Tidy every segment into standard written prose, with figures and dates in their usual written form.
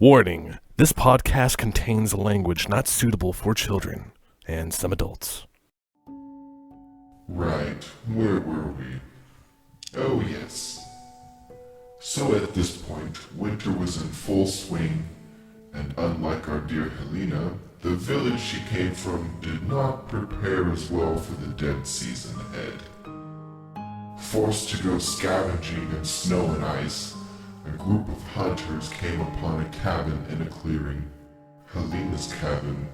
Warning, this podcast contains language not suitable for children and some adults. Right, where were we? Oh yes. So at this point, winter was in full swing, and unlike our dear Helena, the village she came from did not prepare as well for the dead season ahead. Forced to go scavenging in snow and ice, a group of hunters came upon a cabin in a clearing, Helena's cabin.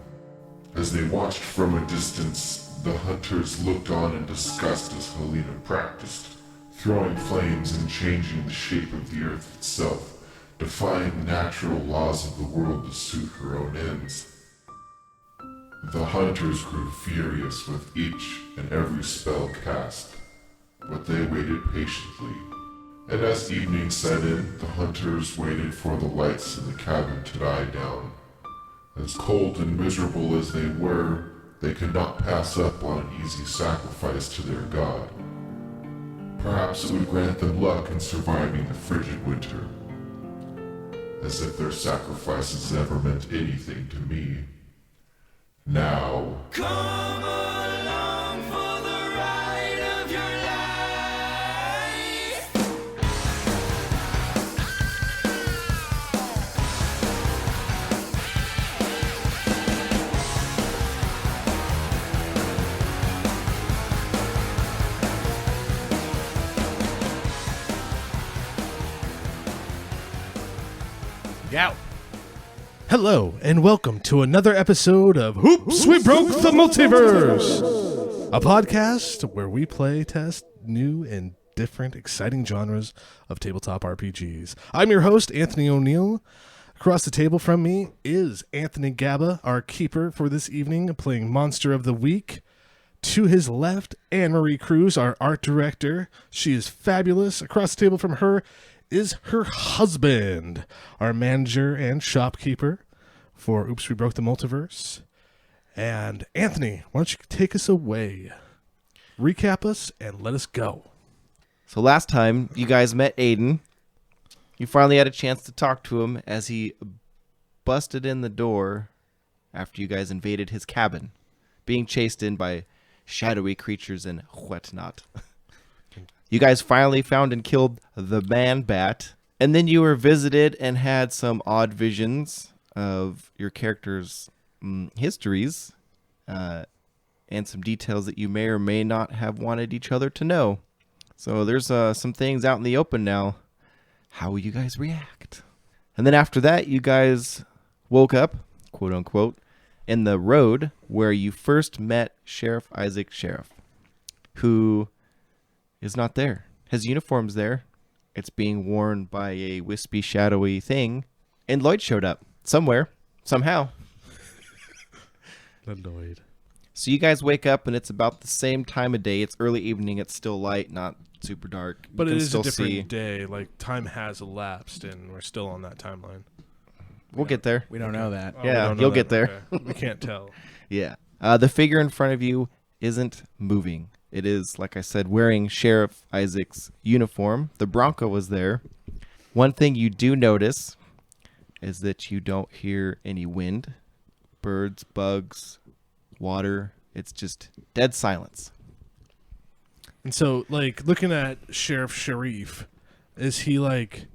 As they watched from a distance, the hunters looked on in disgust as Helena practiced, throwing flames and changing the shape of the earth itself, defying the natural laws of the world to suit her own ends. The hunters grew furious with each and every spell cast, but they waited patiently. And as evening set in, the hunters waited for the lights in the cabin to die down. As cold and miserable as they were, they could not pass up on an easy sacrifice to their god. Perhaps it would grant them luck in surviving the frigid winter. As if their sacrifices ever meant anything to me. Now, Come along for the ride of your life. Yow. Hello, and welcome to another episode of Hoops, We Broke the Multiverse, a podcast where we play test new and different exciting genres of tabletop RPGs. I'm your host, Anthony O'Neill. Across the table from me is Anthony Gabba, our keeper for this evening, playing Monster of the Week. To his left, Anne-Marie Cruz, our art director. She is fabulous. Across the table from her is her husband, our manager and shopkeeper for Oops, We Broke the Multiverse. And Anthony, why don't you take us away? Recap us and let us go. So last time you guys met Aiden, you finally had a chance to talk to him as he busted in the door after you guys invaded his cabin, being chased in by shadowy creatures and whatnot. You guys finally found and killed the man-bat, and then you were visited and had some odd visions of your characters' histories and some details that you may or may not have wanted each other to know. So there's some things out in the open now. How will you guys react? And then after that, you guys woke up, quote-unquote, in the road where you first met Sheriff Isaac Sheriff, who is not there. His uniform's there. It's being worn by a wispy, shadowy thing. And Lloyd showed up somewhere, somehow. Lloyd. So you guys wake up and it's about the same time of day. It's early evening. It's still light, not super dark. But You it can is still a different see. day. Like, time has elapsed, and we're still on that timeline. We'll get there. We don't know that. Oh, we Yeah, don't know you'll that. get there. Okay. We can't tell. Yeah. The figure in front of you isn't moving. It is, like I said, wearing Sheriff Isaac's uniform. The Bronco was there. One thing you do notice is that you don't hear any wind, birds, bugs, water. It's just dead silence. And so, like, looking at Sheriff Sharif, is he like...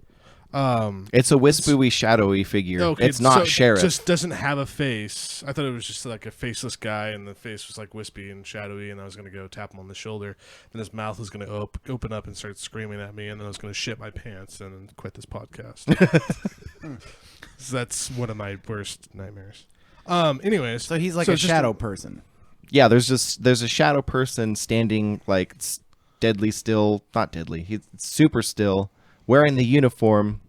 It's a wispy, shadowy figure. Okay, it's not so Sheriff. Just doesn't have a face. I thought it was just like a faceless guy, and the face was like wispy and shadowy. And I was gonna go tap him on the shoulder, and his mouth was gonna open up and start screaming at me, and then I was gonna shit my pants and then quit this podcast. So that's one of my worst nightmares. Anyways, So he's like so a it's just shadow person. Yeah, there's a shadow person standing like deadly still. Not deadly. He's super still, wearing the uniform,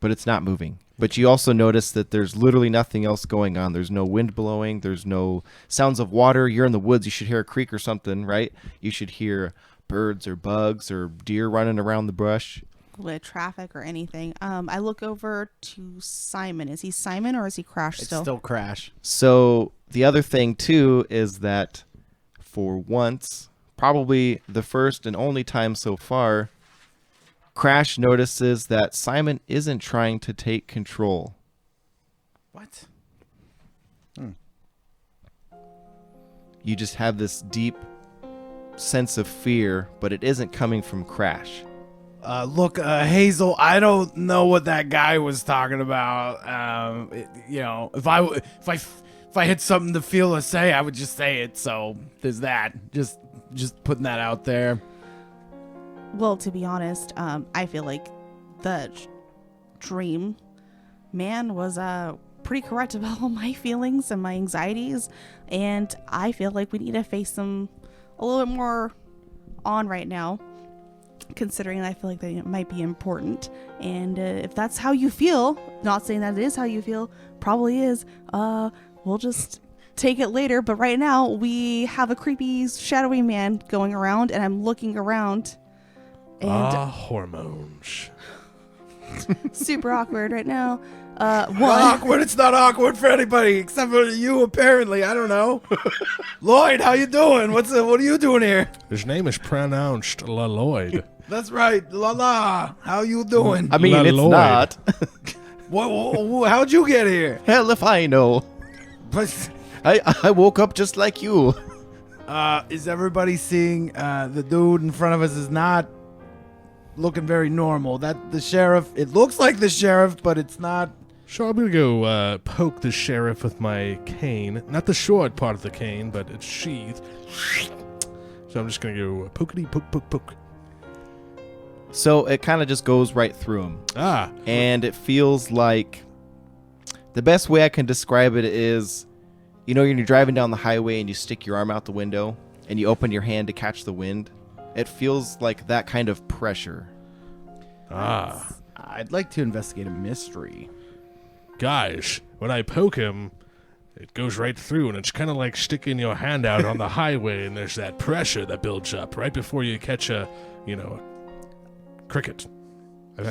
but it's not moving. But you also notice that there's literally nothing else going on. There's no wind blowing. There's no sounds of water. You're in the woods. You should hear a creek or something, right? You should hear birds or bugs or deer running around the brush. With traffic or anything. I look over to Simon. Is he Simon or is he Crash It's still? still Crash. So the other thing, too, is that for once, probably the first and only time so far, Crash notices that Simon isn't trying to take control What? You just have this deep sense of fear, but it isn't coming from Crash. Look, Hazel, I don't know what that guy was talking about. If I had something to feel or say, I would just say it. So there's that. Just putting that out there. Well, to be honest, I feel like the dream man was pretty correct about all my feelings and my anxieties, and I feel like we need to face them a little bit more on right now, considering I feel like they might be important. And if that's how you feel, not saying that it is how you feel, probably is, we'll just take it later. But right now we have a creepy shadowy man going around, and I'm looking around, and hormones. super awkward right now. Not awkward. It's not awkward for anybody except for you, apparently. I don't know. Lloyd, how you doing? What are you doing here? His name is pronounced Lloyd. That's right. La. How you doing? I mean, it's Lloyd. not. How'd you get here? Hell if I know. I woke up just like you. Is everybody seeing the dude in front of us is not looking very normal? That the sheriff, it looks like the sheriff, but it's not. So I'm going to go poke the sheriff with my cane. Not the short part of the cane, but it's sheathed. So I'm just going to go pokety poke, poke, poke. So it kind of just goes right through him. And it feels like the best way I can describe it is, when you're driving down the highway and you stick your arm out the window and you open your hand to catch the wind. It feels like that kind of pressure. I'd like to investigate a mystery. Guys, when I poke him, it goes right through, and it's kind of like sticking your hand out on the highway, and there's that pressure that builds up right before you catch a cricket.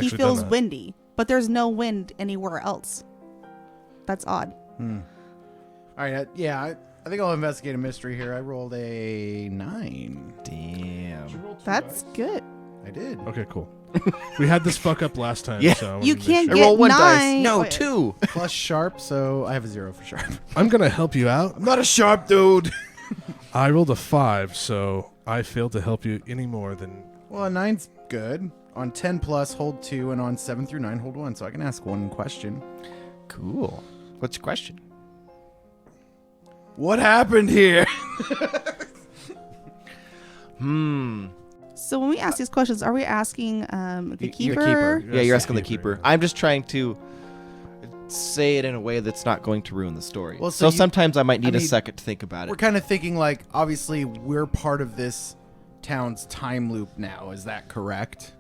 He feels windy, but there's no wind anywhere else. That's odd. All right, I think I'll investigate a mystery here. I rolled a 9. Damn. That's good. I did. Okay, cool. We had this fuck up last time. Yeah. So I wanted You to make can't sure. get roll one 9. dice. No, Wait. 2. Plus sharp, so I have a 0 for sharp. I'm going to help you out. I'm not a sharp dude. I rolled a 5, so I failed to help you any more than... Well, a 9's good. On 10 plus, hold 2, and on 7 through 9, hold 1. So I can ask one question. Cool. What's your question? What happened here? So when we ask these questions, are we asking the The keeper? keeper. Yeah, you're asking the keeper. keeper. I'm just trying to say it in a way that's not going to ruin the story. Well, so so sometimes I might need a mean, second to think about We're it. kind of thinking like, obviously, we're part of this town's time loop now. Is that correct?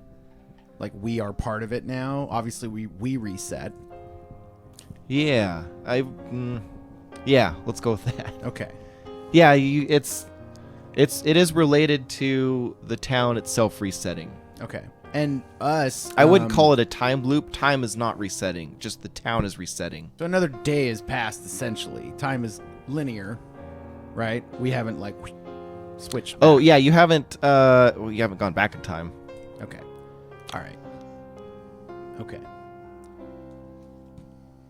Like, we are part of it now. Obviously, we reset. Yeah. Yeah, let's go with that. Okay. Yeah, it is related to the town itself resetting. Okay. And us. I wouldn't call it a time loop. Time is not resetting. Just the town is resetting. So another day has passed, essentially. Time is linear, right? We haven't, like, switched. Oh, back. yeah, you haven't gone back in time. Okay. All right. Okay.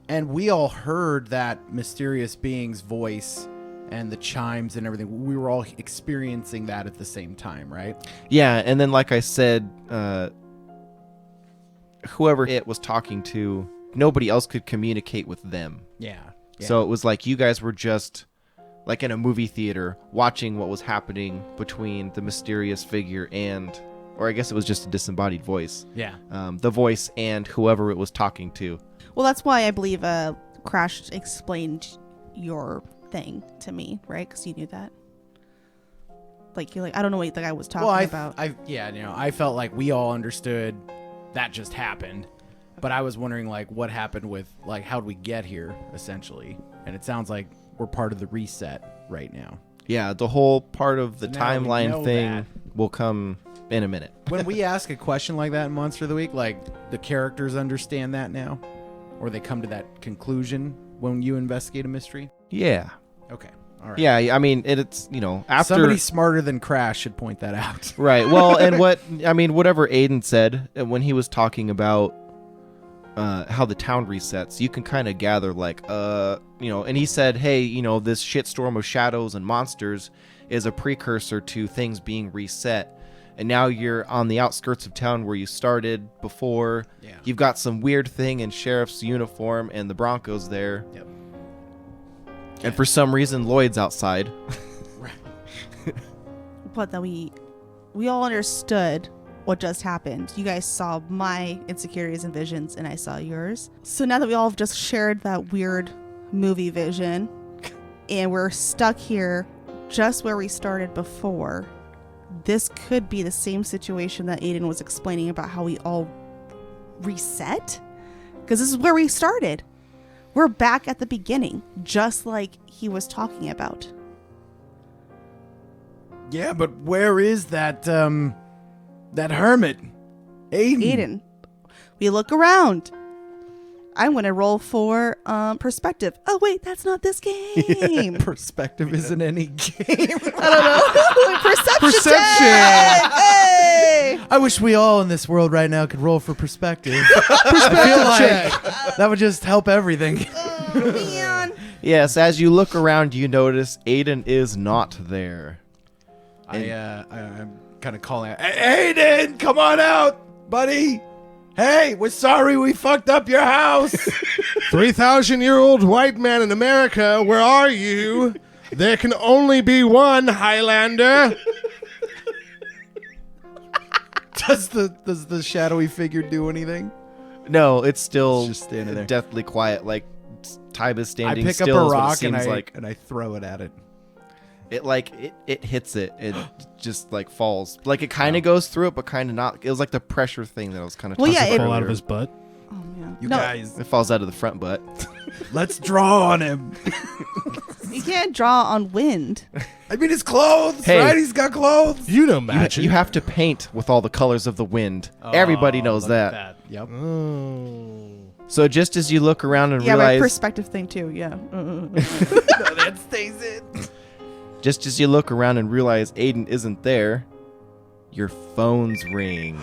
And we all heard that mysterious being's voice and the chimes and everything. We were all experiencing that at the same time, right? Yeah, and then like I said, whoever it was talking to, nobody else could communicate with them. Yeah. So it was like you guys were just like in a movie theater watching what was happening between the mysterious figure and, or I guess it was just a disembodied voice. Yeah. The voice and whoever it was talking to. Well, that's why I believe Crash explained your thing to me, right? Because you knew that. Like, you're like, I don't know what the guy was talking about. I felt like we all understood that just happened, but I was wondering like what happened with like how'd we get here essentially, and it sounds like we're part of the reset right now. Yeah, the whole part of the So now we know timeline thing that. will come in a minute. When we ask a question like that in Monster of the Week, like the characters understand that now, or they come to that conclusion when you investigate a mystery. Yeah. Okay. All right. Yeah, I mean, it's, after... Somebody smarter than Crash should point that out. Right. Well, and whatever Aiden said when he was talking about how the town resets, you can kind of gather like, and he said, hey, this shitstorm of shadows and monsters is a precursor to things being reset. And now you're on the outskirts of town where you started before. Yeah. You've got some weird thing in sheriff's uniform and the Broncos there. Yep. And for some reason, Lloyd's outside. But that we all understood what just happened. You guys saw my insecurities and visions, and I saw yours. So now that we all have just shared that weird movie vision, and we're stuck here just where we started before, this could be the same situation that Aiden was explaining about how we all reset. Because this is where we started. We're back at the beginning, just like he was talking about. Yeah, but where is that hermit? Aiden, we look around. I'm going to roll for perspective. Oh, wait, that's not this game. Perspective isn't any game. I don't know. Perception. Perception. Hey! I wish we all in this world right now could roll for perspective. I feel like that would just help everything. Oh, man. Yes, as you look around, you notice Aiden is not there. I'm kind of calling out, "Hey, Aiden, come on out, buddy. Hey, we're sorry we fucked up your house." 3,000-year-old white man in America, where are you? There can only be one Highlander. Does the shadowy figure do anything? No, it's still It's just standing there. deathly quiet. Like time is I standing pick still. up a is what it rock and seems like. I throw it at it. It hits it. It just like falls. Like it kind of goes through it, but kind of not. It was like the pressure thing that I was kind of. Well, yeah, Fall out of his butt. Oh, yeah. You No, guys, It falls out of the front butt. let's draw on him. you can't draw on wind. I mean, his clothes, Hey. right? He's got clothes. You know magic. You have to paint with all the colors of the wind. Everybody knows look at that. Yep. Oh. So just as you look around and Yeah, my realize, perspective thing, too. Yeah. That stays in. just as you look around and realize Aiden isn't there, your phones ring.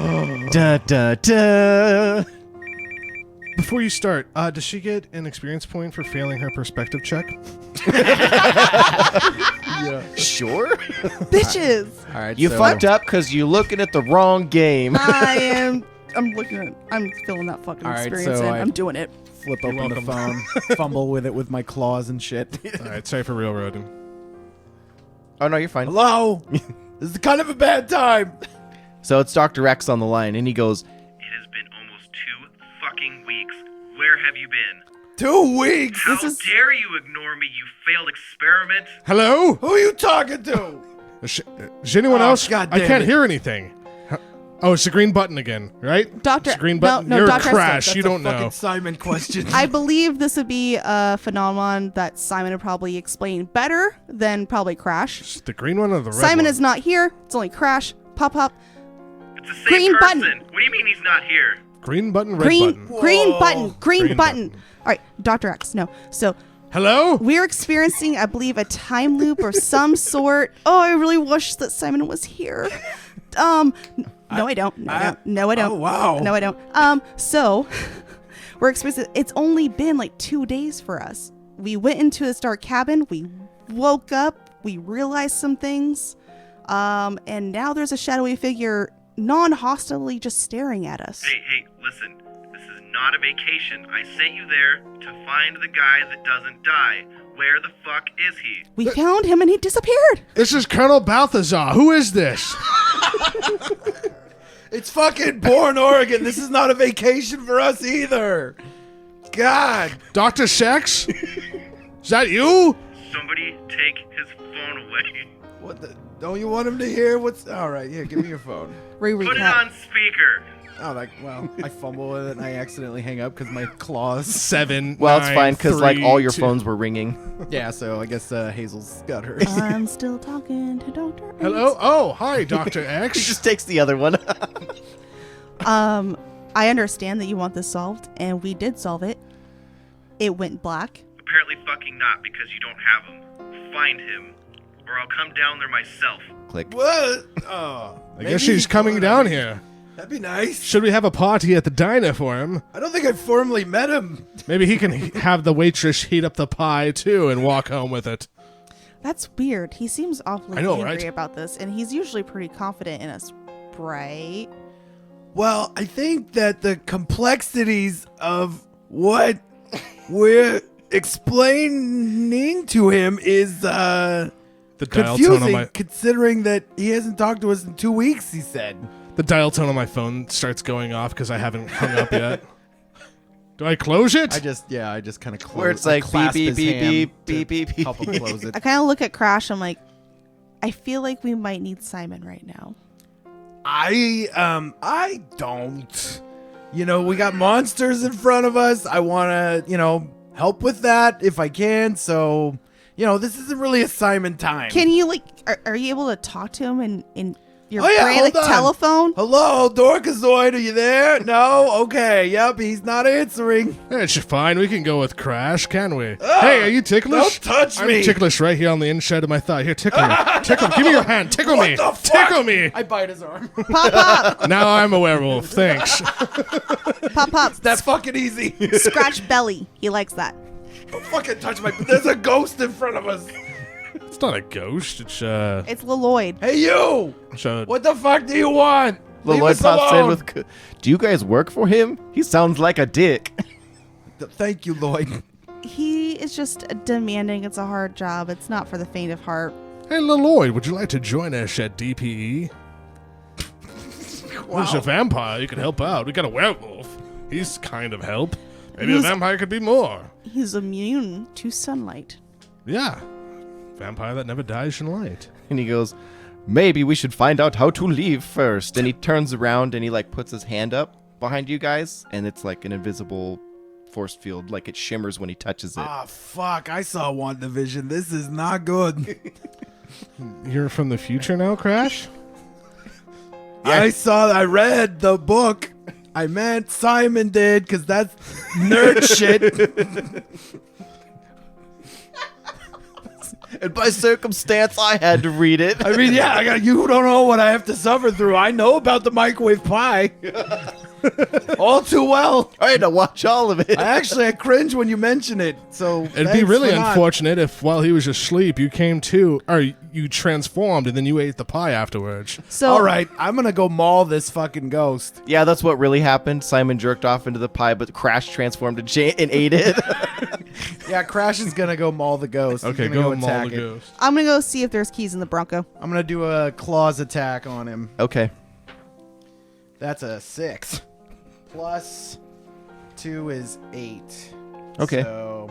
Da da da. Before you start, does she get an experience point for failing her perspective check? Sure. Bitches. All right, You fucked up because you're looking at the wrong game. I'm filling that fucking All right, experience so in. I- I'm doing it. Flip open the phone, fumble with it with my claws and shit. All right, sorry for railroading. Oh no, you're fine. Hello. This is kind of a bad time. So it's Dr. X on the line, and he goes, It has been almost 2 fucking weeks. Where have you been? 2 weeks. How dare you ignore me, you failed experiment? Hello? Who are you talking to? Is anyone Oh, else? God I damn can't it. hear anything. Oh, it's the green button again, right? Doctor- It's the green no, button. no, You're Dr. a crash. That's You a don't fucking know. Simon question. I believe this would be a phenomenon that Simon would probably explain better than probably Crash. It's the green one or the red Simon one? is not here. It's only Crash. Pop up. It's the same Green person. button. What do you mean he's not here? Green button, red Green button. green Whoa. button. Green Green button. button. All right, Dr. X. No. So Hello? we're experiencing, I believe, a time loop of some sort. Oh, I really wish that Simon was here. No, I don't. No, I don't. No, I don't. Oh, wow. No, I don't. So we're experiencing. It's only been like 2 days for us. We went into this dark cabin. We woke up. We realized some things. And now there's a shadowy figure non-hostilely just staring at us. Hey, listen. This is not a vacation. I sent you there to find the guy that doesn't die. Where the fuck is he? We found him and he disappeared. This is Colonel Balthazar. Who is this? It's fucking Bourne, Oregon. This is not a vacation for us either. God. Dr. Sex? Is that you? Somebody take his phone away. What the? Don't you want him to hear what's... All right, here, give me your phone. Put it Recap. on speaker. Oh, well, I fumble with it and I accidentally hang up because my claws... 7. well, it's 9, fine because like 3, all your 2. phones were ringing. Yeah, so I guess Hazel's got hers. I'm still talking to Dr. X. Hello? Oh, hi, Dr. X. He just takes the other one. I understand that you want this solved, and we did solve it. It went black. Apparently fucking not because you don't have him. Find him, or I'll come down there myself. Click. What? Oh. I guess she's coming down here. That'd be nice. Should we have a party at the diner for him? I don't think I formally met him. Maybe he can have the waitress heat up the pie too and walk home with it. That's weird. He seems awfully I know, angry right? about this, and he's usually pretty confident in us, right? Well, I think that the complexities of what we're explaining to him is The dial tone on confusing, my considering that he hasn't talked to us in 2 weeks, he said. the dial tone on my phone starts going off because I haven't hung up yet. Do I close it? I just kind of close. Where it's like beep, beep, beep, beep, beep, beep, beep. Help him close it. I kind of look at Crash. I'm like, I feel like we might need Simon right now. I don't. You know, we got monsters in front of us. I want to, help with that if I can. So, this isn't really a Simon time. Can you are you able to talk to him in your Oh, yeah, brain, hold like on. telephone? Hello, Dorkazoid, are you there? No? Okay, yep, he's not answering. It's fine. We can go with Crash, can we? Hey, are you ticklish? don't touch I'm me. ticklish right here on the inside of my thigh. Here, tickle me. Tickle. Give me your hand. Tickle What me. the fuck? Tickle me. I bite his arm. Pop up, Now I'm a werewolf. Thanks. pop up. That's fucking easy. Scratch belly. He likes that. Don't fucking touch my... There's a ghost in front of us. It's not a ghost. It's It's Lloyd. Hey, you! a What the fuck do you want? Leave Lloyd us pops in alone. with, do you guys work for him? He sounds like a dick. Thank you, Lloyd. He is just demanding. It's a hard job. It's not for the faint of heart. Hey, Lloyd, would you like to join us at DPE? There's a vampire. You can help out. We got a werewolf. He's kind of help. Maybe a Who's- vampire could be more. He's immune to sunlight. Yeah. Vampire that never dies in light. And he goes, maybe we should find out how to leave first. And he turns around and he puts his hand up behind you guys, and it's like an invisible force field, like it shimmers when he touches it. Ah, fuck. I saw WandaVision. This is not good. You're from the future now, Crash? I read the book. I meant Simon did, because that's nerd shit. And by circumstance, I had to read it. I mean, yeah, you don't know what I have to suffer through. I know about the microwave pie. All too well. I had to watch all of it. I cringe when you mention it. So It'd be really unfortunate if while he was asleep you came to, or you transformed and then you ate the pie afterwards. So All right, I'm gonna go maul this fucking ghost. Yeah, that's what really happened. Simon jerked off into the pie, but Crash transformed and ate it. Yeah, Crash is gonna go maul the ghost. He's Okay, gonna go maul attack the it. ghost. I'm gonna go see if there's keys in the Bronco. I'm gonna do a claws attack on him. Okay. That's a 6. Plus 2 is 8. Okay. So,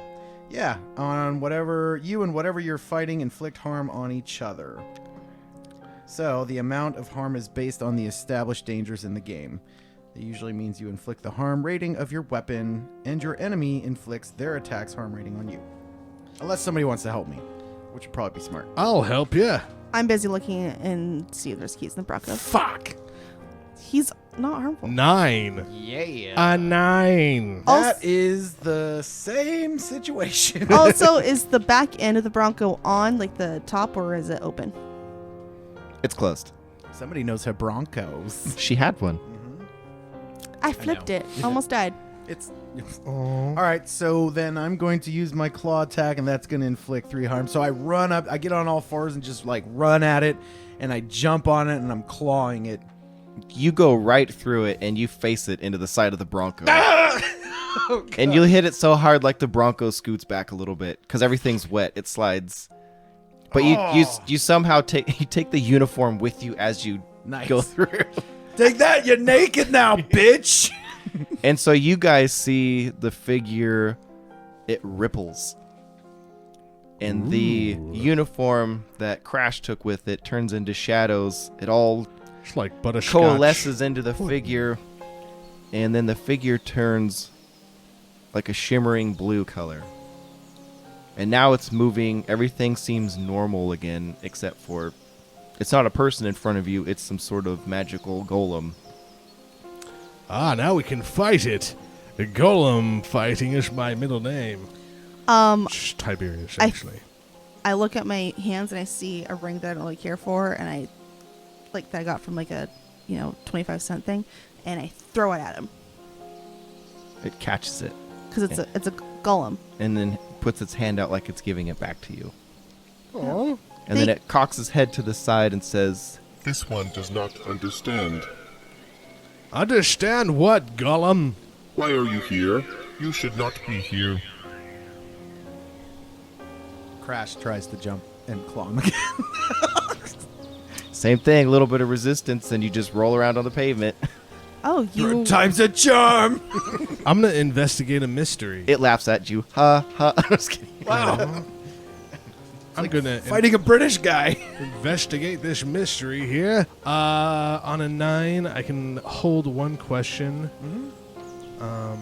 yeah, on whatever you're fighting inflict harm on each other. So, the amount of harm is based on the established dangers in the game. That usually means you inflict the harm rating of your weapon, and your enemy inflicts their attack's harm rating on you. Unless somebody wants to help me, which would probably be smart. I'll help you. I'm busy looking and see if there's keys in the Bronco. Fuck! He's not harmful. 9. Yeah. A 9. That is the same situation. Also, is the back end of the Bronco on, like the top, or is it open? It's closed. Somebody knows her Broncos. She had one. I flipped it. Almost died. It's Oh. all right. So then I'm going to use my claw attack, and that's going to inflict 3 harm. So I run up, I get on all fours and just run at it, and I jump on it, and I'm clawing it. You go right through it and you face it into the side of the Bronco. And you hit it so hard like the Bronco scoots back a little bit because everything's wet. It slides. But you somehow take the uniform with you as you Nice. go through. Take that! You're naked now, bitch. And so you guys see the figure, it ripples. And the uniform that Crash took with it turns into shadows. It all It's like butterscotch. coalesces into the figure. And then the figure turns like a shimmering blue color. And now it's moving. Everything seems normal again, except for it's not a person in front of you. It's some sort of magical golem. Ah, now we can fight it. The golem fighting is my middle name. Tiberius, actually. I look at my hands and I see a ring that I don't really care for, and that I got from a 25-cent thing, and I throw it at him It catches it because it's a golem. and then puts its hand out like it's giving it back to you. Oh. And then it cocks its head to the side and says, This one does not understand. Understand what, golem? Why are you here? You should not be here. Crash tries to jump and claw him again. same thing, a little bit of resistance, and you just roll around on the pavement. Oh, you. Time's a charm. I'm gonna investigate a mystery. It laughs at you. Ha ha. I'm just kidding. Wow. I'm gonna Fighting a British guy. investigate this mystery here. On a 9, I can hold one question. I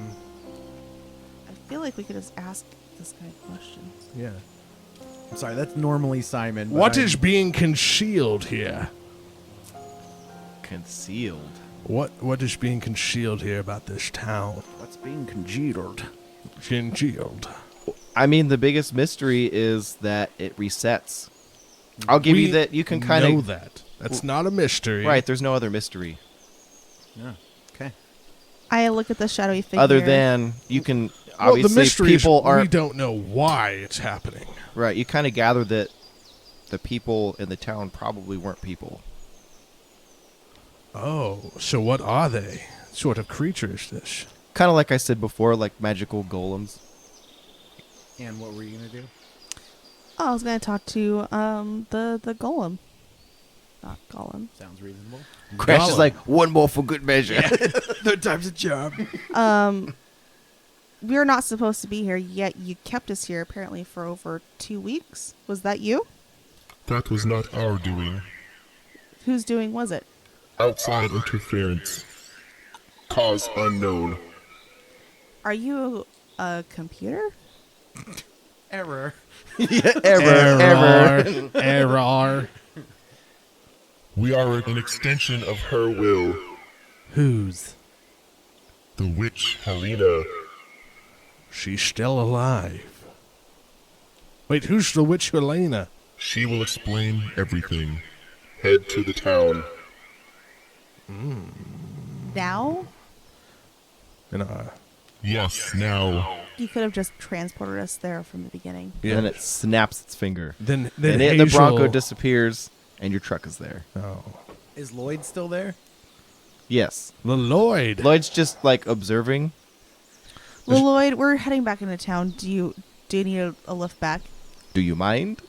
feel like we could just ask this guy questions. Yeah. I'm sorry, that's normally Simon. but What I'm- is being concealed here? Concealed. What is being concealed here about this town? What's being congealed? Concealed. I mean, the biggest mystery is that it resets. I'll give you that. You can kind know of that. That's not a mystery. right. There's no other mystery Yeah. Okay. I look at the shadowy figure. other than you can Well, obviously the mystery people is we aren't don't know why it's happening. right. You kind of gather that the people in the town probably weren't people. Oh, so what are they? What sort of creature is this? Kind of like I said before, like magical golems. And what were you gonna do? Oh, I was gonna talk to the golem. Not golem. Sounds reasonable. Crash is Golem. like one more for good measure. Third time's a charm. We're not supposed to be here, yet you kept us here apparently for over 2 weeks. Was that you? That was not our doing. Whose doing was it? Outside interference. Cause unknown. Are you a computer? Error. Ever. Error. We are an extension of her will. Whose? The witch Helena. She's still alive. Wait, who's the witch Helena? She will explain everything. Head to the town. Now? And Yes, now. You could have just transported us there from the beginning. yeah. And it snaps its finger. then And Hazel, the Bronco disappears, and your truck is there. Oh, Is Lloyd still there? Yes. the Lloyd. Lloyd's just like observing. Well, Lloyd, we're heading back into town. Do you need a lift back? Do you mind?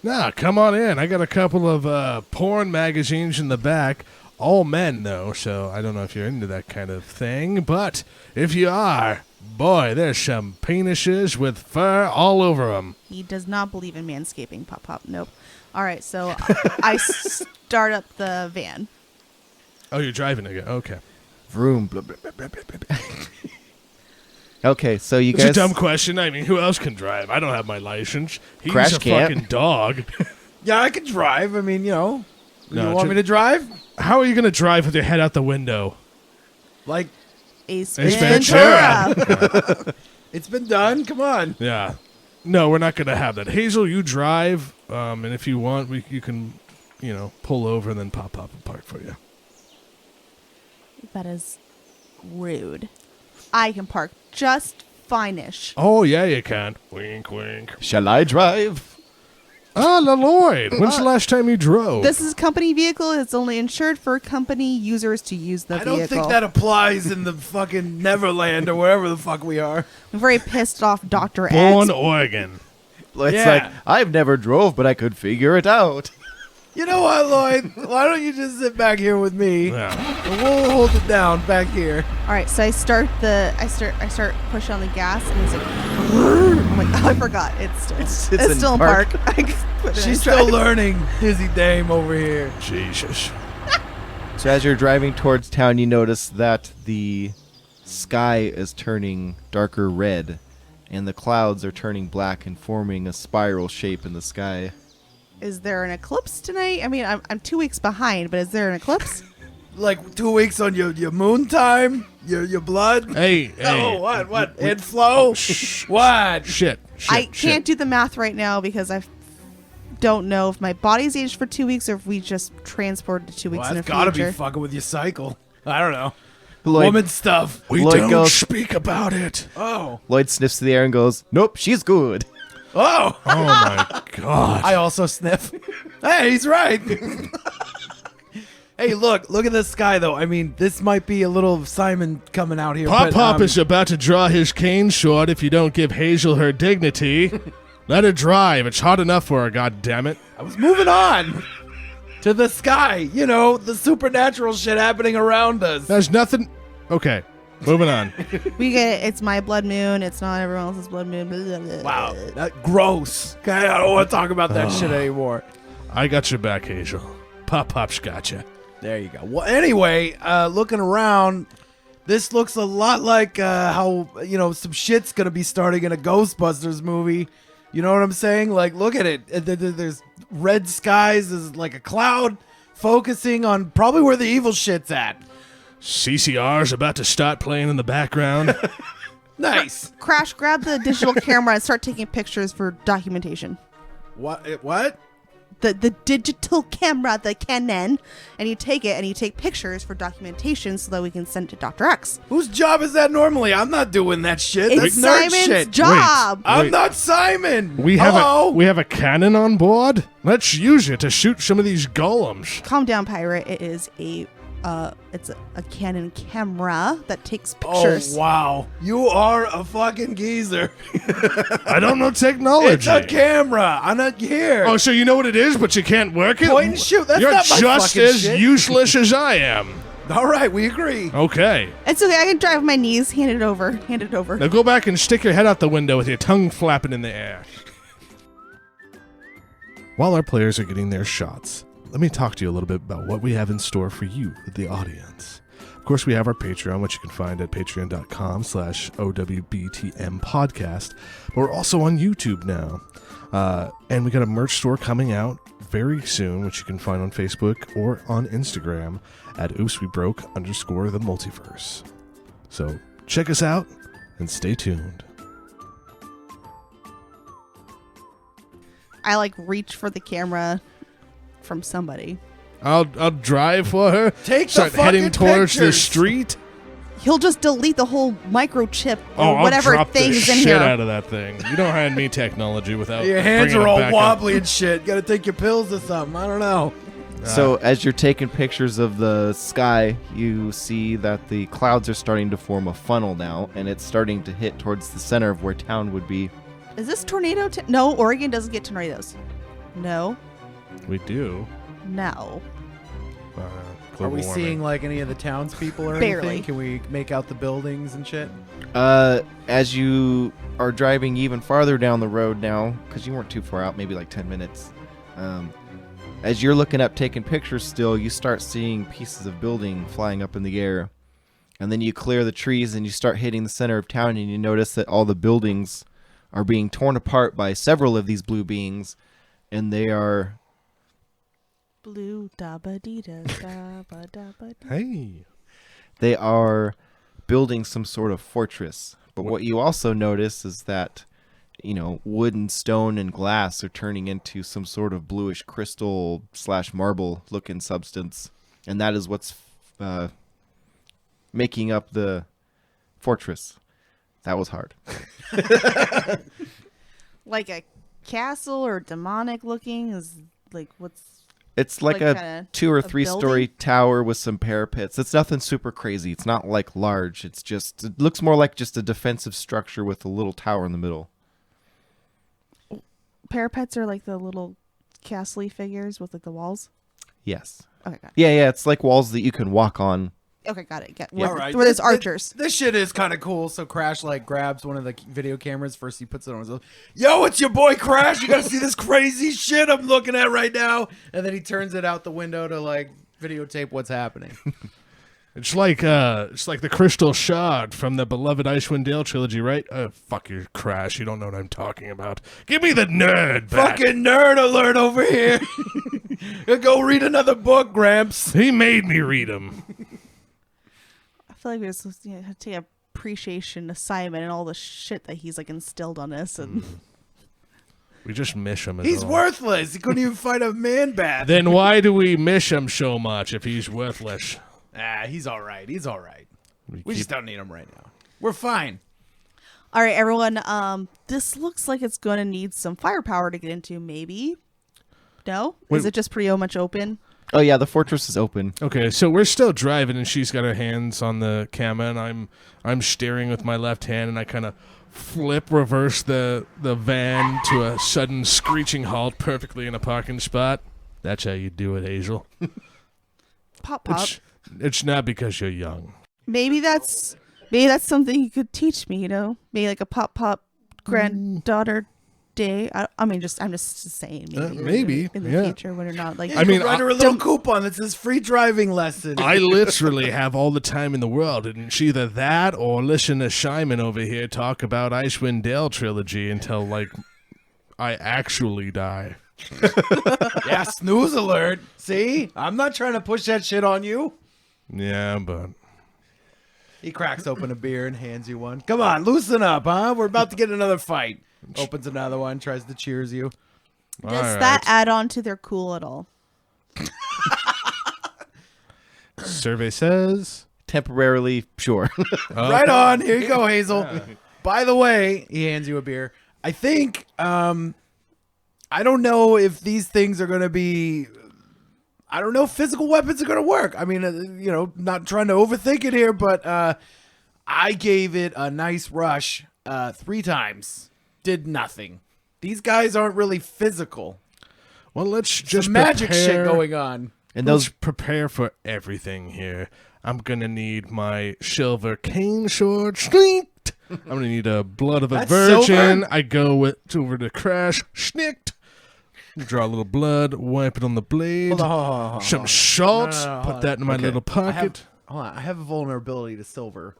Nah, come on in. I got a couple of porn magazines in the back. All men, though, so I don't know if you're into that kind of thing. But if you are, boy, there's some penises with fur all over them. He does not believe in manscaping. Pop, pop. Nope. All right, so I start up the van. Oh, you're driving again. Okay. Vroom. Blah, blah, blah, blah, blah, blah. Okay, so you It's guys. a dumb question. I mean, who else can drive? I don't have my license. He's Crash a can't. fucking dog. Yeah, I can drive. I mean, No, you want me to drive? How are you going to drive with your head out the window? Like, Ace Ventura. Ventura. it's been done. Come on. Yeah. No, we're not going to have that. Hazel, you drive, and if you want, you can, pull over and then pop up and park for you. That is rude. I can park just fine-ish. Oh, yeah, you can. Wink, wink. Shall I drive? Ah, Lloyd, when's the last time you drove? This is a company vehicle. It's only insured for company users to use the I vehicle. don't think that applies in the fucking Neverland or wherever the fuck we are. I'm very pissed off Dr. Born X. Oregon. It's Yeah. like, I've never drove, but I could figure it out. You know what, Lloyd? Why don't you just sit back here with me? Yeah. And we'll hold it down back here. All right, so I start pushing on the gas, and it's like, I'm like, oh, I forgot. It's still in park. I just put it in She's drive. still learning, Dizzy Dame over here. Jesus. So as you're driving towards town, you notice that the sky is turning darker red, and the clouds are turning black and forming a spiral shape in the sky. Is there an eclipse tonight? I mean, I'm 2 weeks behind, but is there an eclipse? Like 2 weeks on your moon time? Your blood? Hey. Oh, what? Head flow? What? Shit. I can't do the math right now because I've don't know if my body's aged for 2 weeks or if we just transported to 2 weeks Well, in the that's gotta future. be fucking with your cycle. I don't know. Lloyd, Woman stuff. We Lloyd don't goes- speak about it. Oh. Lloyd sniffs to the air and goes, "Nope, she's good." Oh. Oh my god. I also sniff. Hey, he's right. Hey, look at this guy though. I mean, this might be a little Simon coming out here. Pop but, is about to draw his cane short if you don't give Hazel her dignity. Let her drive. It's hot enough for her, goddammit. I was moving on to the sky. You know, the supernatural shit happening around us. There's nothing. Okay, moving on. We get it's my blood moon. It's not everyone else's blood moon. Blah, blah, blah. Wow, that gross. Okay, I don't want to talk about that shit anymore. I got your back, Hazel. Pop's got you. There you go. Well, anyway, looking around, this looks a lot like how, you know, some shit's going to be starting in a Ghostbusters movie. You know what I'm saying? Like, look at it. There's red skies. There's like a cloud focusing on probably where the evil shit's at. CCR's about to start playing in the background. Nice. Crash, grab the digital camera and start taking pictures for documentation. What? The digital camera, the Canon, and you take it and you take pictures for documentation so that we can send it to Dr. X. Whose job is that normally? I'm not doing that shit. It's That's nerd Simon's shit. job. I'm Wait. not Simon. We have Hello? a cannon on board. Let's use it to shoot some of these golems. Calm down, pirate. It is it's a Canon camera that takes Oh, pictures. wow. You are a fucking geezer. I don't know technology. It's a camera. I'm not here. Oh, so you know what it is, but you can't work it? Point and shoot. That's You're not my just fucking as shit. useless as I am. All right, we agree. Okay. It's okay. I can drive with my knees. Hand it over. Hand it over. Now go back and stick your head out the window with your tongue flapping in the air. While our players are getting their shots, let me talk to you a little bit about what we have in store for you, the audience. Of course, we have our Patreon, which you can find at patreon.com/OWBTM podcast. But we're also on YouTube now. And we got a merch store coming out very soon, which you can find on Facebook or on Instagram at OWBTM_the multiverse. So check us out and stay tuned. I like reach for the camera from somebody. I'll drive for her. Take the Start heading fucking towards the pictures. street. He'll just delete the whole microchip or I'll whatever drop the thing's in shit here. out of that thing. You don't hand me technology without Your hands bringing are it all back up. wobbly and shit. Gotta take your pills or something. I don't know. So as you're taking pictures of the sky, you see that the clouds are starting to form a funnel now, and it's starting to hit towards the center of where town would be. Is this tornado? No, Oregon doesn't get tornadoes. No. We do. No. Are Global we warming. seeing like any of the townspeople or Barely. anything? Can we make out the buildings and shit? As you are driving even farther down the road now, because you weren't too far out, maybe like 10 minutes, as you're looking up taking pictures still, you start seeing pieces of building flying up in the air. And then you clear the trees and you start hitting the center of town, and you notice that all the buildings are being torn apart by several of these blue beings, and they are Blue da ba dee da da ba da ba dee. Hey. they are building some sort of fortress. But what you also notice is that, you know, wood and stone and glass are turning into some sort of bluish crystal / marble looking substance. And that is what's making up the fortress. That was hard. Like a castle or demonic looking is like what's It's like Like a kinda 2 or a 3 story building? tower with some parapets. It's nothing super crazy. It's not like large. It's just, it looks more like just a defensive structure with a little tower in the middle. parapets are like the little castle figures with like the walls. Yes. Okay, got Yeah, it's like walls that you can walk on. it. Okay, got it. All right. Where there's archers. This shit is kind of cool. So Crash like grabs one of the video cameras. First he puts it on his own. Yo, it's your boy Crash. You gotta see this crazy shit I'm looking at right now. And then he turns it out the window to like videotape what's happening. It's like the crystal shard from the beloved Icewind Dale trilogy, right? Fuck your Crash. You don't know what I'm talking about. Give me the nerd back. Fucking nerd alert over here. Go read another book, Gramps. He made me read them. I feel like we're supposed to take appreciation to Simon and all the shit that he's like instilled on us. And We just miss him. He's worthless. He couldn't even fight a man bat. Then why do we miss him so much if he's worthless? He's all right. He's all right. We keep- just don't need him right now. We're fine. All right, everyone. This looks like it's going to need some firepower to get into. Maybe. No? Wait. Is it just pretty much open? Oh yeah, the fortress is open. Okay, so we're still driving, and she's got her hands on the camera, and I'm steering with my left hand, and I kind of reverse the van to a sudden screeching halt perfectly in a parking spot. That's how you do it, Hazel. Pop, pop. It's not because you're young. Maybe that's something you could teach me. Maybe like a pop pop granddaughter day. I'm just saying Maybe, in the yeah. future when you're not like. I mean, write her a little coupon that says free driving lesson. I literally have all the time in the world, and it's either that or listen to Shyman over here talk about Icewind Dale trilogy until, like, I actually die. Yeah, snooze alert. See? I'm not trying to push that shit on you. Yeah, but... He cracks open a beer and hands you one. Come on, loosen up, huh? We're about to get another fight. Opens another one, tries to cheers you. Does All right. that add on to their cool at all? Survey says... Temporarily, sure. Right on. Here you go, Hazel. By the way, he hands you a beer. I think, I don't know if these things are going to be... I don't know if physical weapons are going to work. I mean, not trying to overthink it here, but I gave it a nice rush 3 times. Did nothing. These guys aren't really physical. Well, let's just Some magic shit prepare- going on. And Let's those prepare for everything here. I'm going to need my silver cane sword. Sneaked. I'm going to need a blood of a That's virgin. silver? I go over to crash. Snicked. Draw a little blood. Wipe it on the blade. Hold on. Some salt. No, Put that in my little pocket. I have a vulnerability to silver.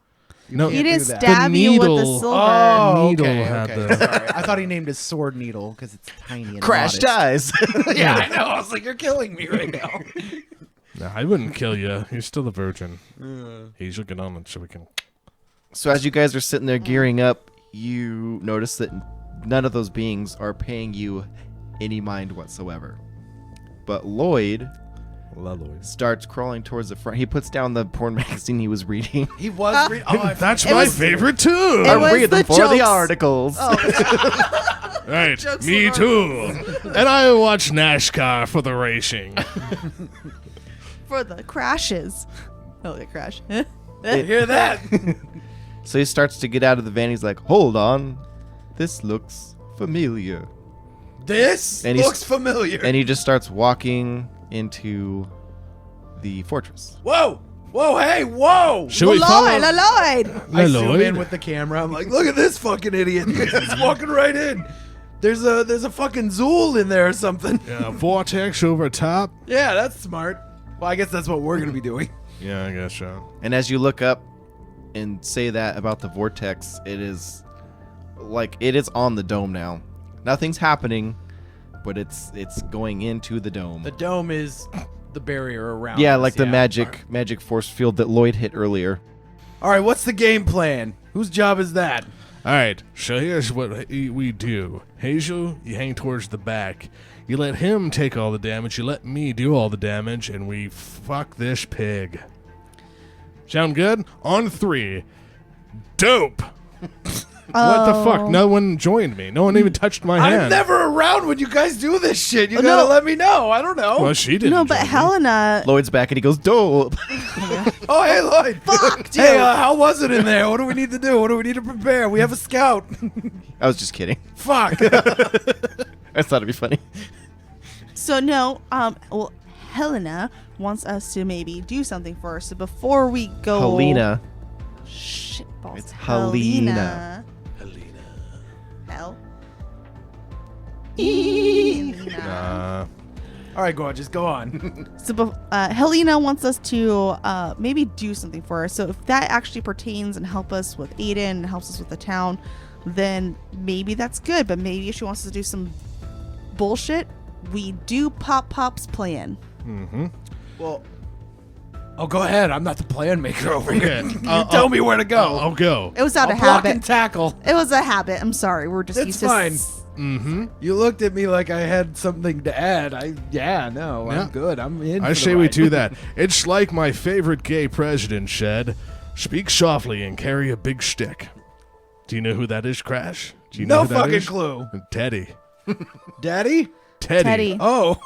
No, He didn't do that. stab The you with the needle- silver. Oh, Needle okay, had okay. the- Sorry. I thought he named his sword needle because it's tiny and crash modest. dies. Yeah, I know. I was like, you're killing me right now. No, I wouldn't kill you. You're still a virgin. He's looking on it so we can... So as you guys are sitting there gearing up, you notice that none of those beings are paying you any mind whatsoever. But Lloyd starts crawling towards the front. He puts down the porn magazine he was reading. He was. That's It my was- favorite too. It was Read them the for the jokes. articles. Right, Jokes me on too. And I watch NASCAR for the racing. For the crashes. Oh, the crash. Hear that? So he starts to get out of the van. He's like, "Hold on, this looks familiar." This And he's- looks familiar. And he just starts walking into the fortress. Whoa! Whoa! Hey! Whoa! Should we Lloyd, follow? Lloyd. I zoom Lloyd? in with the camera. I'm like, look at this fucking idiot. He's walking right in. There's a fucking Zool in there or something. Yeah, vortex over top. Yeah, that's smart. Well, I guess that's what we're gonna be doing. Yeah, I guess so. And as you look up and say that about the vortex, it is on the dome now. Nothing's happening, but it's going into the dome. The dome is the barrier around. Yeah, us, like the magic force field that Lloyd hit earlier. All right, what's the game plan? Whose job is that? All right, so here's what we do. Hazel, you hang towards the back. You let him take all the damage. You let me do all the damage, and we fuck this pig. Sound good? On 3. Dope. What the fuck? No one joined me. No one even touched my hand. I'm never around when you guys do this shit. You Oh, gotta no. let me know. I don't know. Well, she didn't. No, but join me. Helena. Lloyd's back and he goes, "Dope." Oh, hey, Lloyd. Fuck, dude. Hey, how was it in there? What do we need to do? What do we need to prepare? We have a scout. I was just kidding. Fuck. I thought it'd be funny. So no, well, Helena wants us to maybe do something first. So before we go, Helena. Shit balls. It's Helena. Hell. All right, gorgeous. Go on. So Helena wants us to maybe do something for her. So if that actually pertains and help us with Aiden and helps us with the town, then maybe that's good. But maybe if she wants us to do some bullshit, we do Pop Pop's plan. Mm-hmm. Well, Oh, go ahead. I'm not the plan maker over here. Okay. You tell me where to go. I'll go. It was out I'll of block and habit. tackle. It was a habit. I'm sorry. We're just It's used to fine. Mm-hmm. You looked at me like I had something to add. Yeah. I'm good. I'm in. I for say the we ride. do that. It's like my favorite gay president said, speak softly and carry a big stick. Do you know who that is, Crash? Do you know No who that fucking is? clue. Teddy. Daddy? Teddy. Oh,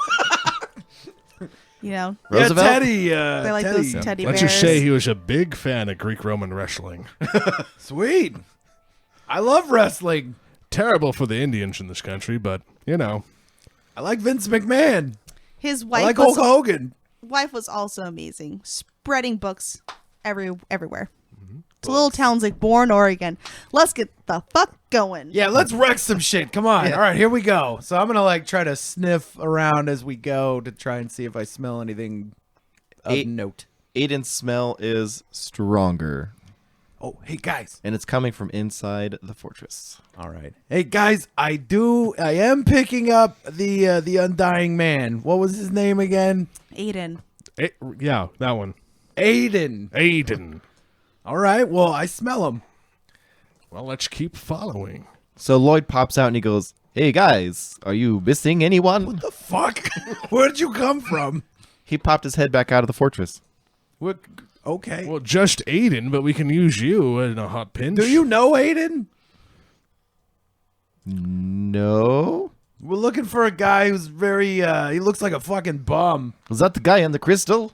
You know, Roosevelt? Yeah, Teddy. they like Teddy. those teddy Let's bears. just say he was a big fan of Greek-Roman wrestling. Sweet. I love wrestling. Terrible for the Indians in this country, but, you know. I like Vince McMahon. His I wife like was Hulk Hogan. also amazing, spreading books everywhere. Mm-hmm. To little towns like Bourne, Oregon. Let's get the fuck going. Yeah, let's wreck some shit. Come on. Yeah. All right, here we go. So I'm gonna try to sniff around as we go to try and see if I smell anything of note. Aiden's smell is stronger, Oh, hey guys. and it's coming from inside the fortress. All right. Hey guys, I am picking up the Undying Man. What was his name again? Aiden. Yeah, that one. Aiden. Aiden. All right. Well, I smell him. Well, let's keep following. So Lloyd pops out and he goes, "Hey guys, are you missing anyone?" The fuck? Where did you come from? He popped his head back out of the fortress. What? Okay. Well, just Aiden, but we can use you in a hot pinch. Do you know Aiden? No. We're looking for a guy who's very. He looks like a fucking bum. Was that the guy in the crystal?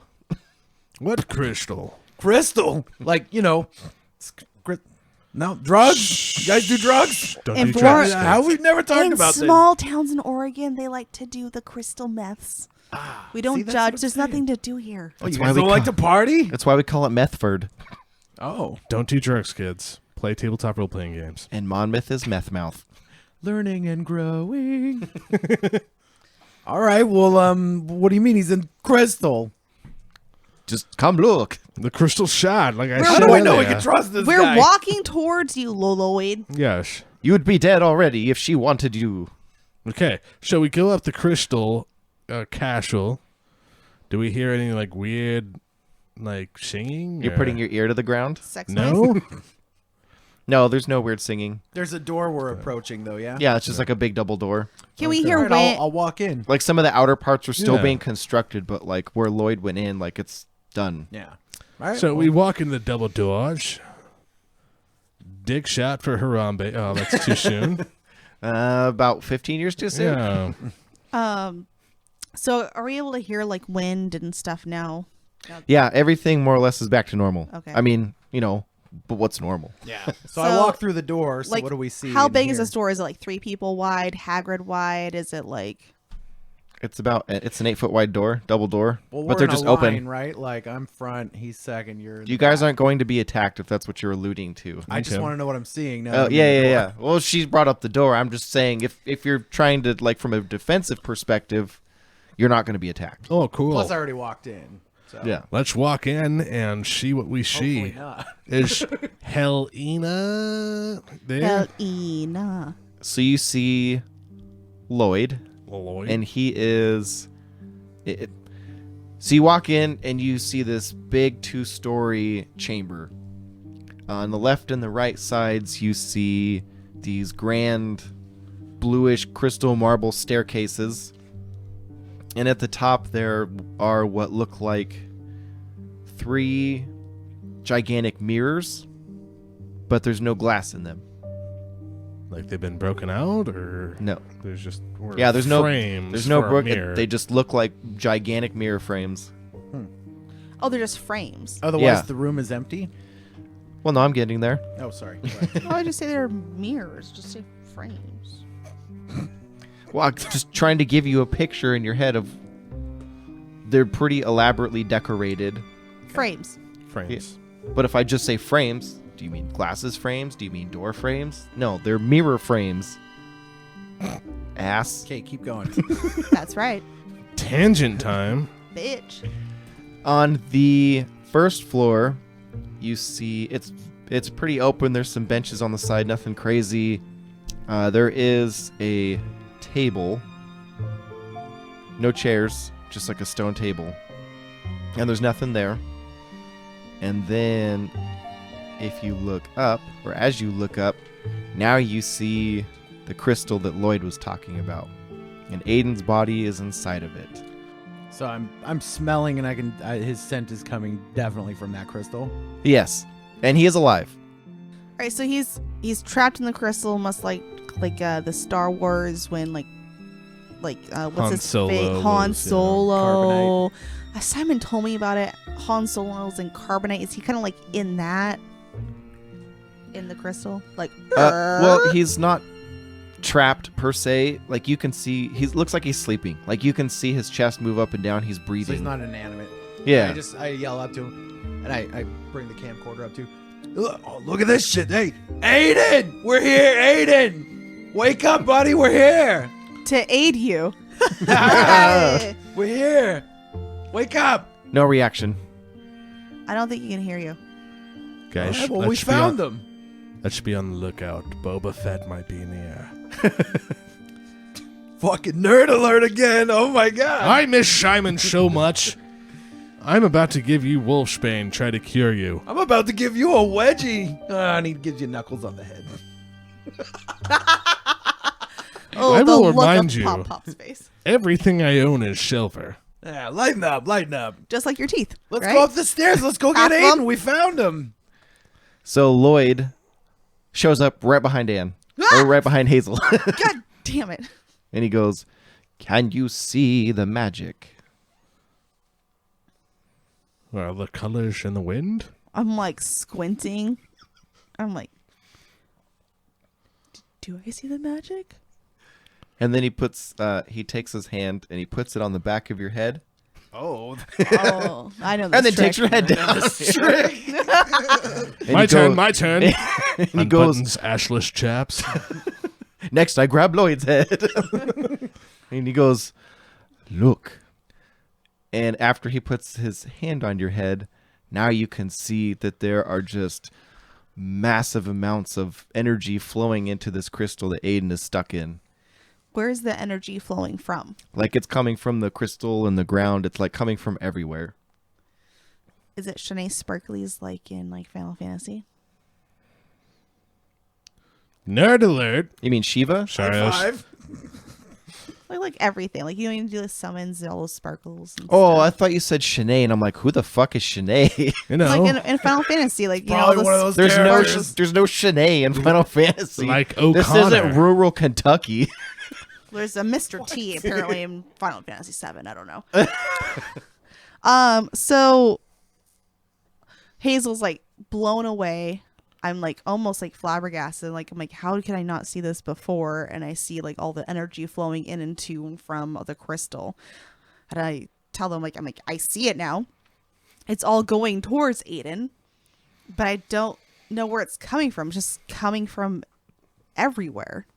What crystal? Crystal, like no drugs. You guys do drugs? Don't And do for- drugs. How we've never talked In about small towns in Oregon, they like to do the crystal meths. We don't see, that's what I'm judge. There's saying. nothing to do here. this. Oh, you That's why guys we don't like ca- to party? That's why we call it Methford. Oh, Don't do drugs, kids. Play tabletop role-playing games. And Monmouth is meth mouth. learning and growing. All right. Well, what do you mean he's in crystal? Just come look. The crystal shot, like I How said do I know we earlier. can trust this We're guy? walking towards you, Loloid. Yes. You'd be dead already if she wanted you. Okay, so we go up the crystal castle. Do we hear any like weird, like singing? You're or- putting your ear to the ground? Sex noise. no. No, there's no weird singing. There's a door we're approaching, though. Yeah. Yeah, it's just like a big double door. Can we All hear right, wind? I'll walk in. Like some of the outer parts are still Yeah. being constructed, but like where Lloyd went in, like it's done. Yeah. All right. So we walk in the double doors. Dick shot for Harambe. Oh, that's too soon. About 15 years too soon. Yeah. So are we able to hear like wind and stuff now? Yeah, everything more or less is back to normal. Okay. I mean, but what's normal? Yeah. So I So, walk through the door. So Like, what do we see? How in big is here? the store? Is it like 3 people wide, Hagrid wide? Is it like? It's an 8-foot wide door, double door, Well, we're but they're in a just line, open. right? Like I'm front, he's second. You're. in You the guys back. aren't going to be attacked if that's what you're alluding to. I just Okay. want to know what I'm seeing now. Oh, that I'm yeah, in the yeah, door. yeah. Well, she's brought up the door. I'm just saying if you're trying to, like, from a defensive perspective, you're not going to be attacked. Oh, cool. Plus, I already walked in. So. Yeah. Let's walk in and see what we Hopefully see. not. Is Helena there? Helena. So you see Lloyd, Lloyd. and he is... So you walk in, and you see this big 2-story chamber. On the left and the right sides, you see these grand bluish crystal marble staircases. And at the top, there are what look like 3 gigantic mirrors, but there's no glass in them. Like they've been broken out, or No. there's just Yeah, there's no frames. There's no for a brook. mirror. They just look like gigantic mirror frames. Oh, they're just frames. Otherwise, Yeah. the room is empty. Well, no, I'm getting there. Oh, sorry. Go ahead. Why would you say they're mirrors? Just say frames. Well, I'm just trying to give you a picture in your head of. They're pretty elaborately decorated. Frames. frames. But if I just say frames, do you mean glasses frames? Do you mean door frames? No, they're mirror frames. Ass. Okay, keep going. That's right, Tangent time. bitch. On the first floor, you see it's pretty open. There's some benches on the side, nothing crazy. There is a table. No chairs, just like a stone table. And there's nothing there. And then if you look up, or as you look up, now you see the crystal that Lloyd was talking about. And Aiden's body is inside of it. So I'm smelling, and his scent is coming definitely from that crystal. Yes. And he is alive. All right, so he's trapped in the crystal, almost like the Star Wars when what's Han his Solo fake Han was, Solo. Simon told me about it. Han Solo's in carbonite. Is he kind of like in that? In the crystal, like? Well, he's not trapped per se. Like you can see, he looks like he's sleeping. Like you can see his chest move up and down. He's breathing. So he's not inanimate. Yeah. I yell up to him, and I bring the camcorder up too. Look at this shit. Hey, Aiden, we're here. Aiden, wake up, buddy. We're here. To aid you. We're here. Wake up. No reaction. I don't think he can hear you. Guys, Well, let's we found them. Let's be on the lookout. Boba Fett might be in the air. Fucking nerd alert again. Oh my god. I miss Simon so much. I'm about to give you Wolfsbane, try to cure you. I'm about to give you a wedgie. And he gives you knuckles on the head. Oh, I the will look remind of you. Pop-Pop's face. Everything I own is silver. Yeah, lighten up, lighten up. Just like your teeth. Let's right? go up the stairs. Let's go get Half Aiden. them? We found him. So Lloyd shows up right behind Anne. Or right behind Hazel. God damn it. And he goes, "Can you see the magic?" Are the colors in the wind? I'm like squinting. I'm like, do I see the magic? And then he takes his hand and he puts it on the back of your head. Oh. Oh, I know this And then trick. takes your head down. And My he turn, goes- my turn. And he goes, Unbuttons ashless chaps. "Next, I grab Lloyd's head." And he goes, "Look." And after he puts his hand on your head, now you can see that there are just massive amounts of energy flowing into this crystal that Aiden is stuck in. Where's the energy flowing from? Like it's coming from the crystal and the ground. It's like coming from everywhere. Is it Shanae Sparklies like in like Final Fantasy? Nerd alert. You mean Shiva? Sorry, I was- Five. Like everything. Like you don't even do the summons and all those sparkles. And Oh, I stuff. thought you said Shanae, and I'm like, who the fuck is Shanae? you know, Like in Final Fantasy, like you know, Probably one of those, those characters. there's no Shanae in Final Fantasy. like This O'Connor. isn't rural Kentucky. there's a Mr. T apparently in Final Fantasy 7. I don't know. So Hazel's like blown away. I'm like almost like flabbergasted. Like I'm like, how could I not see this before? And I see like all the energy flowing in and to and from the crystal. And I tell them I'm like, I see it now. It's all going towards Aiden, but I don't know where it's coming from. It's just coming from everywhere.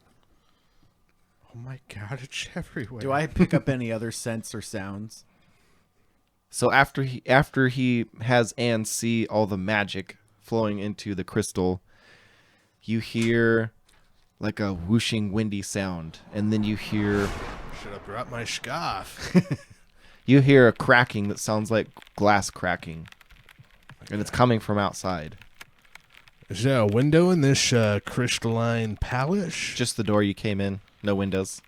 Oh my god, it's everywhere. Do I pick up any other scents or sounds? So after he has Anne see all the magic flowing into the crystal, you hear like a whooshing windy sound, and then you hear Should have brought my scarf. you hear a cracking that sounds like glass cracking, and it's coming from outside. Is there a window in this crystalline palace? Just the door you came in, no windows.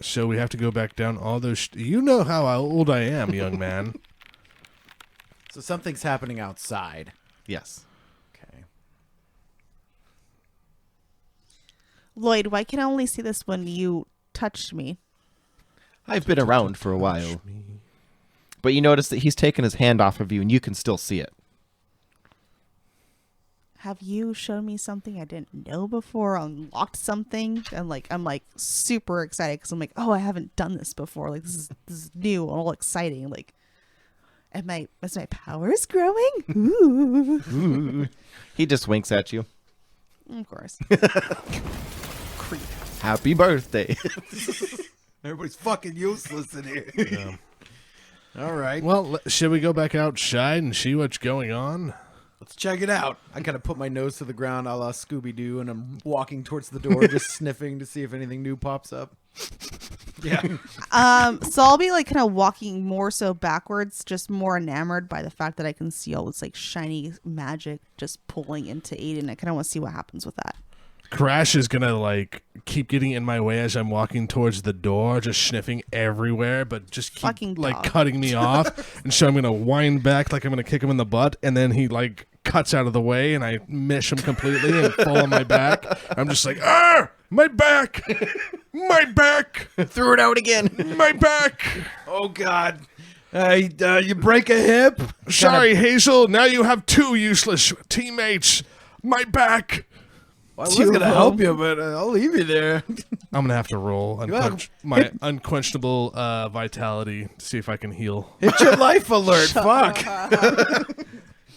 So we have to go back down all those... You know how old I am, young man. So something's happening outside. Yes. Okay. Lloyd, why can I only see this when you touched me? I've been around for a while. But you notice that he's taken his hand off of you and you can still see it. Have you shown me something I didn't know before? Unlocked something? And I'm like super excited because I'm like, oh, I haven't done this before. Like this is new and all exciting. Like, is my powers growing? Ooh. He just winks at you. Of course. Creep. Happy birthday. Everybody's fucking useless in here. All right. Well, should we go back outside and see what's going on? Let's check it out. I kind of put my nose to the ground a la Scooby-Doo, and I'm walking towards the door, just sniffing to see if anything new pops up. So I'll be like kind of walking more so backwards, just more enamored by the fact that I can see all this like shiny magic just pulling into Aiden. I kind of want to see what happens with that. Crash is gonna like keep getting in my way as I'm walking towards the door, just sniffing everywhere, but just keep Fucking like dog. cutting me off. And so I'm gonna wind back like I'm gonna kick him in the butt, and then he like cuts out of the way, and I miss him completely and fall on my back. I'm just like, my back, my back, Threw it out again. my back. Oh God. You break a hip? Sorry, Hazel. Now you have 2 useless teammates. My back. I was gonna help you, but I'll leave you there. I'm gonna have to roll my unquenchable vitality to see if I can heal. Hit your life alert. Fuck.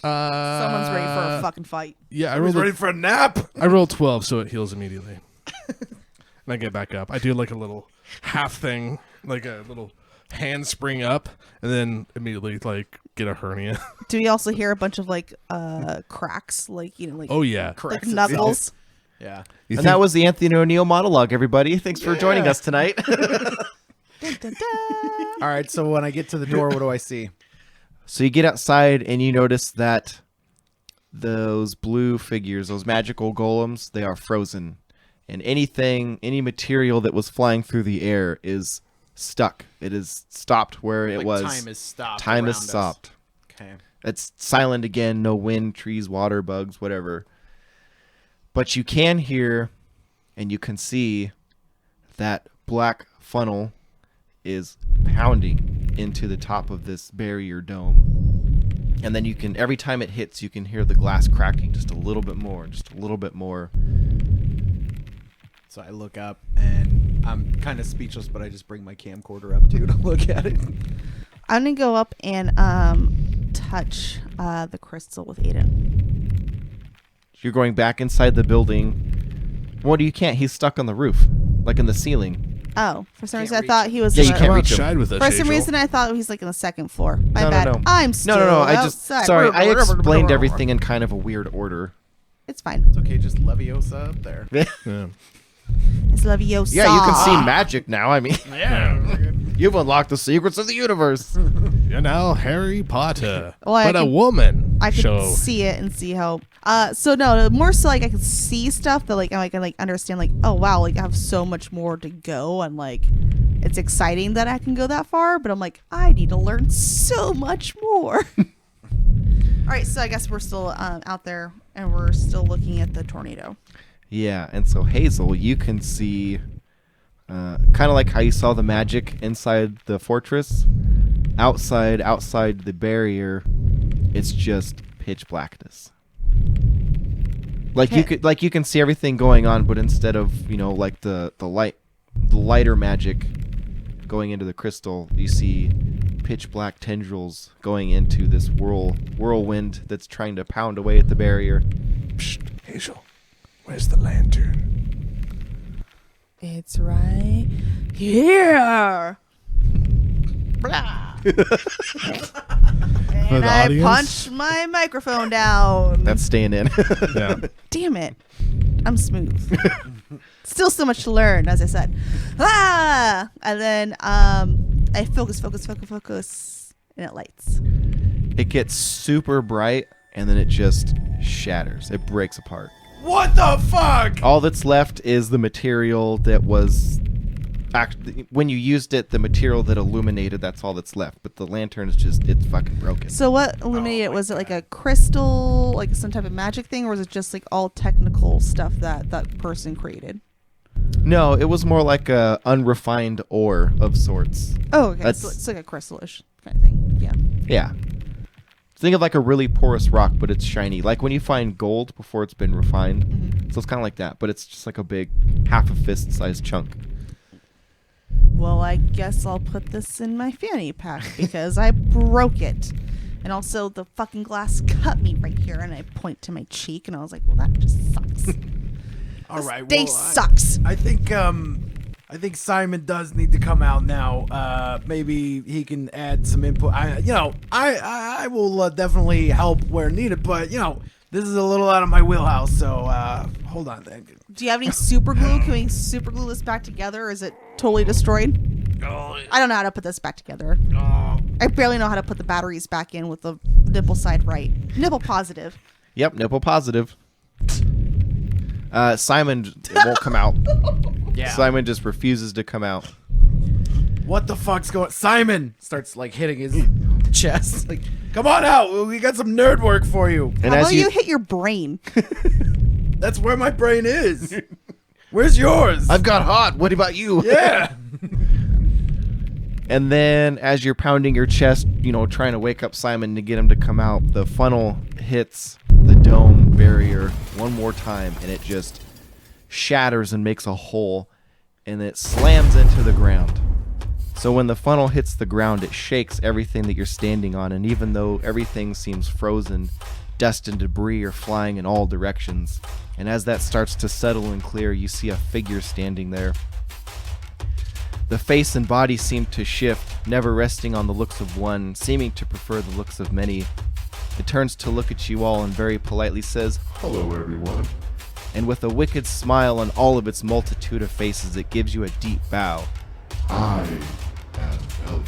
Someone's ready for a fucking fight. Yeah, I I was rolled. ready for a nap. I rolled 12, so it heals immediately. And I get back up. I do like a little half thing, like a little handspring up, and then immediately like get a hernia. Do we also hear a bunch of like cracks, like like Oh yeah. like knuckles? Yeah. You And that was the Anthony O'Neill monologue, everybody. Thanks for joining us tonight. Dun, dun, dun. All right, so when I get to the door, what do I see? So you get outside and you notice that those blue figures, those magical golems, they are frozen. And any material that was flying through the air is stuck. It is stopped where it Like was. time is stopped. Time is around us. stopped. Okay. It's silent again. No wind, trees, water, bugs, whatever. But you can hear and you can see that black funnel is pounding into the top of this barrier dome. And then you can, every time it hits, you can hear the glass cracking just a little bit more, just a little bit more. So I look up and I'm kind of speechless, but I just bring my camcorder up too to look at it. I'm gonna go up and touch the crystal with Aiden. You're going back inside the building. Well, you can't. He's stuck on the roof, like in the ceiling. Oh, for some Can't reason I reach thought him. he was. Yeah, you in the- can't Come reach him. outside with us. For some Hazel. reason I thought he's like in the second floor. My No, bad. no. I'm still No. I outside. sorry. I explained everything in kind of a weird order. It's fine. It's okay, just Leviosa up there. Yeah. It's Leviosa. Yeah, you can see magic now. I mean, Yeah. you've unlocked the secrets of the universe. You're now Harry Potter, Well, I but a could- woman. I could so see it and see how. So no, more so like I can see stuff that like I can like understand like, oh wow, like I have so much more to go, and like it's exciting that I can go that far, but I'm like I need to learn so much more. All right, so I guess we're still out there and we're still looking at the tornado. Yeah, and so Hazel, you can see, kind of like how you saw the magic inside the fortress. Outside the barrier, it's just pitch blackness. Like you can see everything going on, but instead of like the lighter magic going into the crystal, you see pitch black tendrils going into this whirlwind that's trying to pound away at the barrier. Psst, Hazel, where's the lantern? It's right here. Blah. For And the I audience? punched my microphone down. That's staying in. Yeah. Damn it. I'm smooth. Still so much to learn, as I said. And then I focus, and it lights. It gets super bright, and then it just shatters. It breaks apart. What the fuck? All that's left is the material that was... when you used it, the material that illuminated, that's all that's left. But the lantern is it's fucking broken. So what illuminated it? Was it like a crystal, like some type of magic thing, or was it just like all technical stuff that that person created? No, it was more like a unrefined ore of sorts. Oh, okay. That's- So it's like a crystalish kind of thing. Yeah. Yeah. Think of like a really porous rock, but it's shiny. Like when you find gold before it's been refined. Mm-hmm. So it's kind of like that, but it's just like a big half a fist sized chunk. Well, I guess I'll put this in my fanny pack because I broke it. And also the fucking glass cut me right here, and I point to my cheek, and I was like, well, that just sucks. All right. Day well, sucks. I think Simon does need to come out now. Maybe he can add some input. I will definitely help where needed, but this is a little out of my wheelhouse. So hold on. Do you have any super glue? Can we super glue this back together, or is it totally destroyed? I don't know how to put this back together. I barely know how to put the batteries back in with the nipple side right. Nipple positive. Yep, nipple positive. Simon won't come out. Yeah. Simon just refuses to come out. What the fuck's going? Simon starts like hitting his chest. Like, come on out. We got some nerd work for you. And How as about you, you hit your brain? That's where my brain is. Where's yours? I've got hot. What about you? Yeah. And then as you're pounding your chest, trying to wake up Simon to get him to come out, the funnel hits the dome barrier one more time, and it just shatters and makes a hole, and it slams into the ground. So when the funnel hits the ground, it shakes everything that you're standing on, and even though everything seems frozen, dust and debris are flying in all directions. And as that starts to settle and clear, you see a figure standing there. The face and body seem to shift, never resting on the looks of one, seeming to prefer the looks of many. It turns to look at you all and very politely says, Hello, everyone. and with a wicked smile on all of its multitude of faces, it gives you a deep bow. I am Hellish.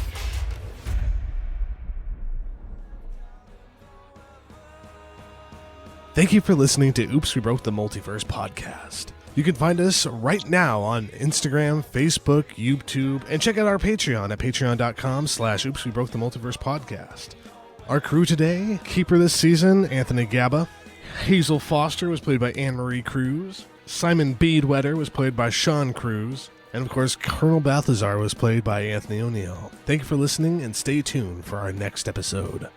Thank you for listening to Oops, We Broke the Multiverse podcast. You can find us right now on Instagram, Facebook, YouTube, and check out our Patreon at patreon.com/Oops, We Broke the Multiverse podcast. Our crew today, keeper this season, Anthony Gabba. Hazel Foster was played by Anne-Marie Cruz. Simon Beadwetter was played by Sean Cruz. And of course, Colonel Balthazar was played by Anthony O'Neill. Thank you for listening, and stay tuned for our next episode.